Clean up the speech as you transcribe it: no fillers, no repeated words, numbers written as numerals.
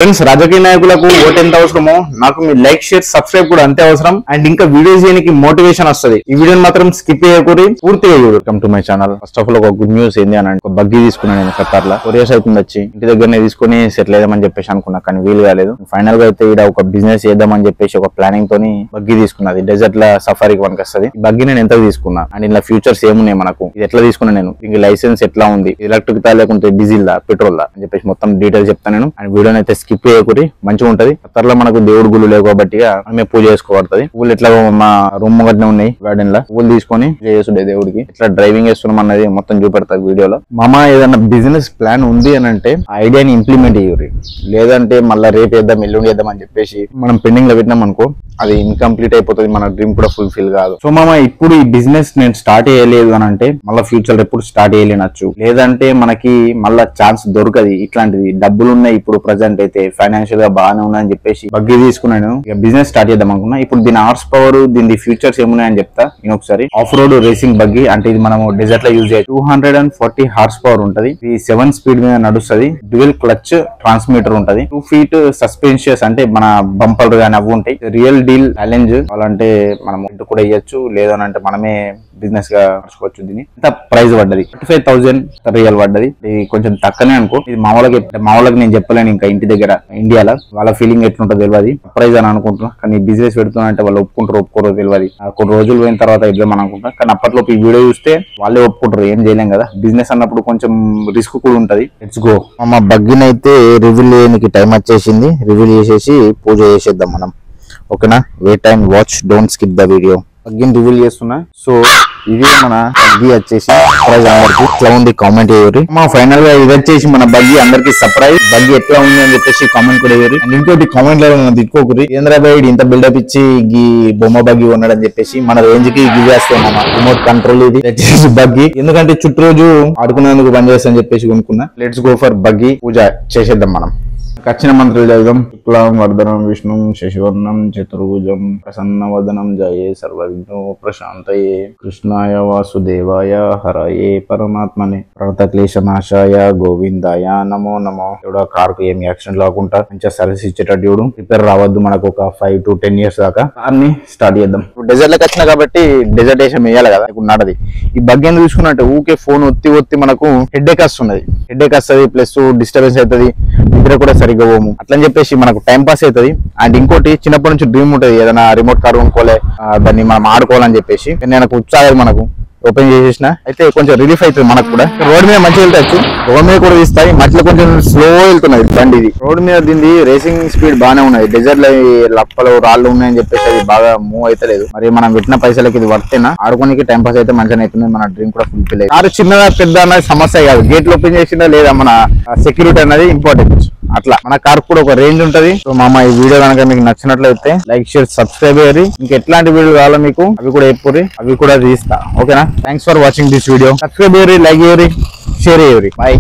Friends రాజకీయ నాయకులకు vote ఎంత అవసరమో నాకు మీ లైక్ షేర్ సబ్స్క్రైబ్ కూడా అంతే అవసరం. అండ్ ఇంకా వీడియోస్ చేయడానికి మోటివేషన్ వస్తుంది. ఈ వీడియోని మాత్రం స్కిప్ చేయకూరి పూర్తిగా చూడు. Welcome to my channel. First of all ఒక గుడ్ న్యూస్ ఏంది అని ఒక బగ్గీ తీసుకున్నాను నేను ఖతార్ లో. 4 years అవుతుంది వచ్చి ఇంటి దగ్గరనే తీసుకుని సెటిల్ అయ్యామని చెప్పేసి అనుకున్నా, కానీ వీలు కాలేదు. ఫైనల్ గా అయితే ఇక్కడ ఒక బిజినెస్ చేద్దామని చెప్పేసి ఒక ప్లానింగ్ తోని బగ్గీ తీసుకున్నది. డెజర్ట్ లో సఫారీకి మనకి వస్తుంది. ఈ బగ్గీ నేను ఎంత తీసుకున్నా అండ్ ఇలా ఫ్యూచర్స్ ఏమున్నాయి మనకు, ఇది ఎట్లా తీసుకున్నా నేను, దీనికి లైసెన్స్ ఎట్లా ఉంది, ఎలక్ట్రిక్ తా లేకుంటే డీజిల్ దా పెట్రోల్ దా అని చెప్పేసి మొత్తం డీటెయిల్స్ చెప్తాను నేను. అండ్ వీడియోని అయితే స్కిప్ చేయకూరి, మంచిగా ఉంటది. ఖతార్లో మనకు దేవుడు గుళ్ళు లేవు కాబట్టి మనమే పూజ చేసుకోబడుతుంది. పూలు ఎట్లా మా రూమ్ గట్నే ఉన్నాయి గార్డెన్ లా, పూలు తీసుకొని చేసుడే దేవుడికి. ఎట్లా డ్రైవింగ్ చేస్తున్నాం అన్నది మొత్తం చూపెడతారు వీడియోలో. మామ ఏదైనా బిజినెస్ ప్లాన్ ఉంది అని అంటే ఆ ఐడియాని ఇంప్లిమెంట్ చేయూరి, లేదంటే మళ్ళీ రేపు వేద్దాం ఎల్లుండి వేద్దాం అని చెప్పేసి మనం పెండింగ్ లో పెట్టినాం అనుకో, అది ఇన్కంప్లీట్ అయిపోతుంది, మన డ్రీమ్ కూడా ఫుల్ఫిల్ కాదు. సో మామ ఇప్పుడు ఈ బిజినెస్ నేను స్టార్ట్ చేయలేదు అని అంటే మళ్ళీ ఫ్యూచర్ ఎప్పుడు స్టార్ట్ చేయలేనొచ్చు, లేదంటే మనకి మళ్ళా ఛాన్స్ దొరకదు. ఇట్లాంటిది డబ్బులు ఉన్నాయి ఇప్పుడు ప్రజెంట్ అయితే, ఫైనాన్షియల్ గా బాగానే ఉన్నాయని చెప్పేసి బగ్గీ తీసుకున్నాను. ఇక బిజినెస్ స్టార్ట్ చేద్దాం అనుకున్నా. ఇప్పుడు దీని హార్స్ పవర్, దీని ఫ్యూచర్స్ ఏమున్నాయని చెప్తా నేను ఒకసారి. ఆఫ్ రోడ్ రేసింగ్ బగ్గీ అంటే ఇది మనం డెజర్ట్ లో యూజ్ చేయాలి. 240 హార్స్ పవర్ ఉంటది. ఇది 7 స్పీడ్ మీద నడుస్తుంది. డ్యూయల్ క్లచ్ ట్రాన్స్మిటర్ ఉంటది. 2 feet సస్పెన్షియస్ అంటే మన బంపర్ గానీ అవి ఉంటాయి. రియల్ డీల్ ఛాలెంజ్ అలాంటే మనం ఇంటి కూడా ఇవ్వచ్చు, లేదనంటే మనమే బిజినెస్ గా నడుచుకోవచ్చు. దీని ఇంత ప్రైస్ పడ్డది 35,000 రియల్ పడ్డది. ఇది కొంచెం తక్కువనే అనుకో. ఇది మామూలుగా నేను చెప్పలేను ఇంకా ఇంటి దగ్గర ఇండియాలో వాళ్ళ ఫీలింగ్ ఎట్లుంటుందో తెలియదు. ప్రైజ్ అని అనుకుంటున్నా, కానీ బిజినెస్ పెడుతున్నా అంటే వాళ్ళు ఒప్పుకోరో తెలియదు. కొన్ని రోజులు పోయిన తర్వాత ఇద్దాం అనుకుంటా, కానీ అప్పట్లో ఈ వీడియో చూస్తే వాళ్ళే ఒప్పుకుంటారు, ఏం చేయలేం కదా. బిజినెస్ అన్నప్పుడు కొంచెం రిస్క్ కూడా ఉంటది. Let's go. మా బగ్గీని అయితే రివీల్ చేయడానికి టైం వచ్చేసింది. రివీల్ చేసేసి పూజ చేసేద్దాం మనం, ఓకేనా. Wait and watch, don't skip the video. బగ్గీని రివీల్ చేస్తున్నా. సో ఇది మన బగ్గీ వచ్చేసి సర్ప్రైజ్. అందరికి ఎట్లా ఉంది కామెంట్ చేయరు. మా ఫైనల్ గా ఇది వచ్చేసి మన బగ్గీ అందరికి సర్ప్రైజ్. బగ్గీ ఎట్లా ఉంది అని చెప్పేసి కామెంట్ కూడా చేయరు. అండ్ ఇంకోటి కామెంట్ లో తిట్టుకోకూరి, ఏంద్రాబాయ్ ఇంత బిల్డప్ ఇచ్చి ఈ బొమ్మ బగ్గీ ఉన్నాడు అని చెప్పేసి మన రేంజ్ కి గివ్ చేస్తాం. రిమోట్ కంట్రోల్ ఇది వచ్చేసి బగ్గీ, ఎందుకంటే చుట్టూ రోజు ఆడుకునేందుకు పని చేస్తా అని చెప్పేసి కొనుక్కున్నా. Let's go for buggy. పూజ చేసేద్దాం మనం. కచ్చిన మంత్రాలు చదువుదాం. శుక్లాం వరదనం విష్ణు శశివర్ణం చతుర్భుజం ప్రసన్నవదనం జయే సర్వవిఘ్నో ప్రశాంతయే కృష్ణాయ వాసుదేవాయ హరయే పరమాత్మనే ప్రణతక్లేశనాశాయ గోవిందాయ నమో నమో. ఎవడో కార్కు ఏమి యాక్సిడెంట్ కాకుండా మంచిగా సర్వీస్ ఇచ్చేటట్టు రిపేర్ రావద్దు మనకు ఒక 5 to 10 years దాకా. అన్ని స్టార్ట్ చేద్దాం. ఇప్పుడు డెజర్ట్ లోకి వచ్చినా కాబట్టి డెజర్టేషన్ వేయాలి కదా. ఇప్పుడు నాటది ఈ బగ్గీ ఎందుకు చూసుకున్నట్టు ఊకే ఫోన్ ఒత్తి మనకు హెడ్ఏక్ వస్తున్నది. హెడ్ఏక్ వస్తుంది, ప్లస్ డిస్టర్బెన్స్ అవుతుంది, నిద్ర కూడా సరిగ్గా పోము. అట్లని చెప్పేసి మనకు టైం పాస్ అవుతుంది. అండ్ ఇంకోటి చిన్నప్పటి నుంచి డ్రీమ్ ఉంటుంది, ఏదైనా రిమోట్ కార్ కొనుక్కోలే, దాన్ని మనం ఆడుకోవాలని చెప్పేసి. నేను ఉత్సాహం మనకు ఓపెన్ చేసేసిన అయితే కొంచెం రిలీఫ్ అవుతుంది మనకు కూడా. రోడ్ మీద మంచిగా వెళ్తాచ్చు, రోడ్ మీద కూడా తీస్తాయి. మధ్యలో కొంచెం స్లో వెళ్తున్నది బండి. ఇది రోడ్ మీద దీన్ని రేసింగ్ స్పీడ్ బాగానే ఉన్నది. డెజర్ట్ లో లప్పలు రాళ్ళు ఉన్నాయని చెప్పేసి అది బాగా మూవ్ అయితే. మరి మనం పెట్టిన పైసలకి ఇది వర్తేనా, ఆడుకోనికి టైం పాస్ అయితే మంచిగా అవుతుంది. మన డ్రీమ్ కూడా ఫుల్ఫిల్ అయ్యి. కారు చిన్నదా పెద్ద అన్నది సమస్య కాదు, గేట్లు ఓపెన్ చేసిందా లేదా మన సెక్యూరిటీ అనేది ఇంపార్టెంట్. అట్లా మన కార్ కూడా ఒక రేంజ్ ఉంటది. సో మామ ఈ వీడియో కనుక మీకు నచ్చినట్లయితే లైక్ షేర్ సబ్స్క్రైబ్ అయ్యి, ఇంకా ఎట్లాంటి వీడియో కావాలో మీకు అవి కూడా చెప్పుర్రి, అవి కూడా తీస్తా, ఓకేనా. Thanks for watching this video. Subscribe అయ్యి, లైక్ అయ్యి, షేర్ అయ్యి. బాయ్.